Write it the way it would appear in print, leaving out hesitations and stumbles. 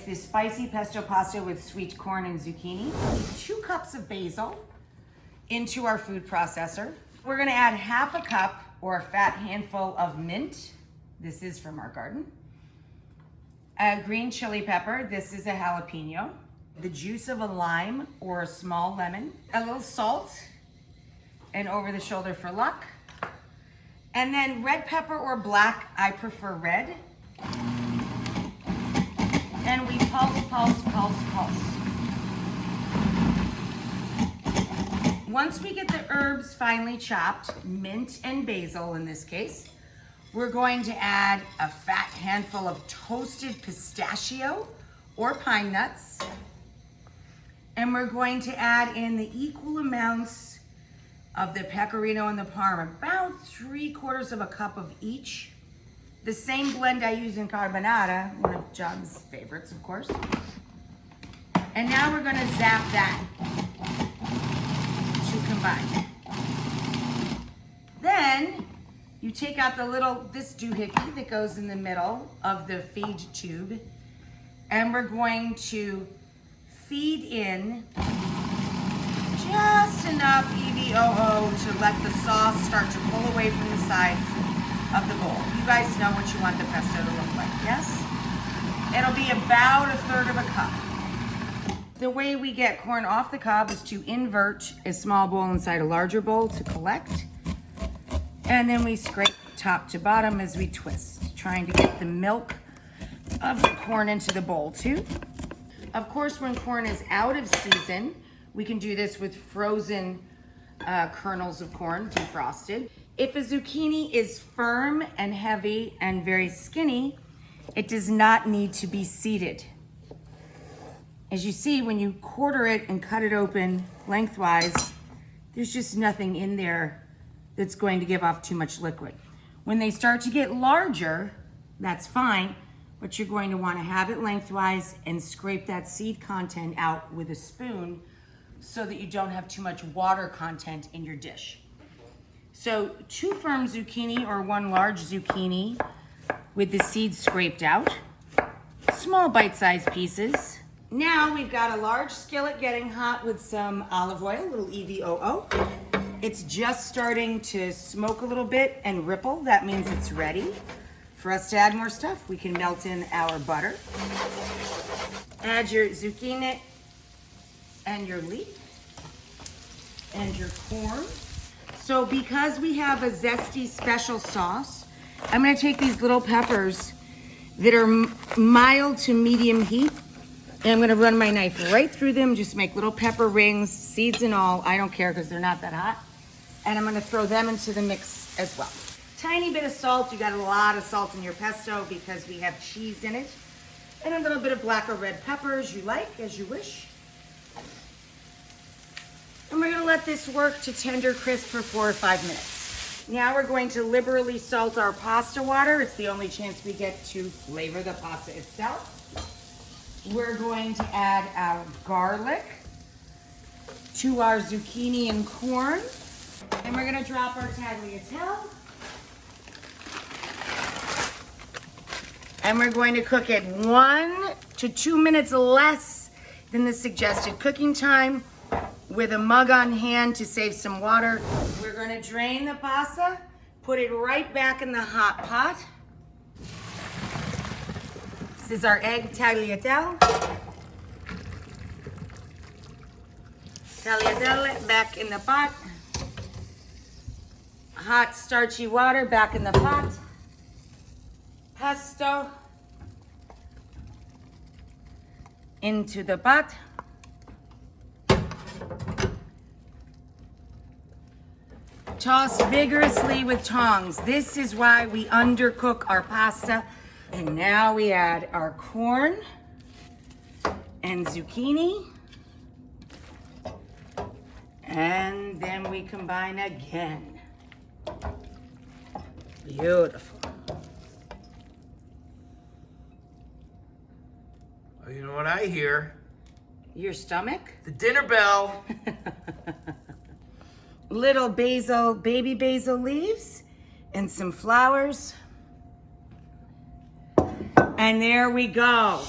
It's the spicy pesto pasta with sweet corn and zucchini. 2 cups of basil into our food processor. We're gonna add half a cup or a fat handful of mint. This is from our garden. A green chili pepper. This is a jalapeno. The juice of a lime or a small lemon. A little salt and over the shoulder for luck. And then red pepper or black, I prefer red. And we pulse, pulse, pulse, pulse. Once we get the herbs finely chopped, mint and basil in this case, we're going to add a fat handful of toasted pistachio or pine nuts. And we're going to add in the equal amounts of the pecorino and the parm, about 3/4 of a cup of each. The same blend I use in carbonara, one of John's favorites, of course. And now we're gonna zap that to combine. Then you take out this doohickey that goes in the middle of the feed tube, and we're going to feed in just enough EVOO to let the sauce start to pull away from the sides of the bowl. You guys know what you want the pesto to look like, yes? It'll be about 1/3 of a cup. The way we get corn off the cob is to invert a small bowl inside a larger bowl to collect. And then we scrape top to bottom as we twist, trying to get the milk of the corn into the bowl too. Of course, when corn is out of season, we can do this with frozen kernels of corn, defrosted. If a zucchini is firm and heavy and very skinny, it does not need to be seeded. As you see, when you quarter it and cut it open lengthwise, there's just nothing in there that's going to give off too much liquid. When they start to get larger, that's fine, but you're going to want to have it lengthwise and scrape that seed content out with a spoon so that you don't have too much water content in your dish. So 2 firm zucchini or 1 large zucchini with the seeds scraped out, small bite-sized pieces. Now we've got a large skillet getting hot with some olive oil, a little EVOO. It's just starting to smoke a little bit and ripple. That means it's ready for us to add more stuff. We can melt in our butter. Add your zucchini and your leek and your corn. So because we have a zesty special sauce, I'm gonna take these little peppers that are mild to medium heat, and I'm gonna run my knife right through them, just make little pepper rings, seeds and all. I don't care because they're not that hot. And I'm gonna throw them into the mix as well. Tiny bit of salt. You got a lot of salt in your pesto because we have cheese in it. And a little bit of black or red pepper as you like, as you wish. And we're gonna let this work to tender crisp for 4 or 5 minutes. Now we're going to liberally salt our pasta water. It's the only chance we get to flavor the pasta itself. We're going to add our garlic to our zucchini and corn. And we're gonna drop our tagliatelle. And we're going to cook it 1 to 2 minutes less than the suggested cooking time, with a mug on hand to save some water. We're gonna drain the pasta, put it right back in the hot pot. This is our egg tagliatelle. Tagliatelle back in the pot. Hot starchy water back in the pot. Pesto into the pot. Toss vigorously with tongs. This is why we undercook our pasta. And now we add our corn and zucchini. And then we combine again. Beautiful. Oh, you know what I hear? Your stomach? The dinner bell. Little basil, baby basil leaves and some flowers. And there we go.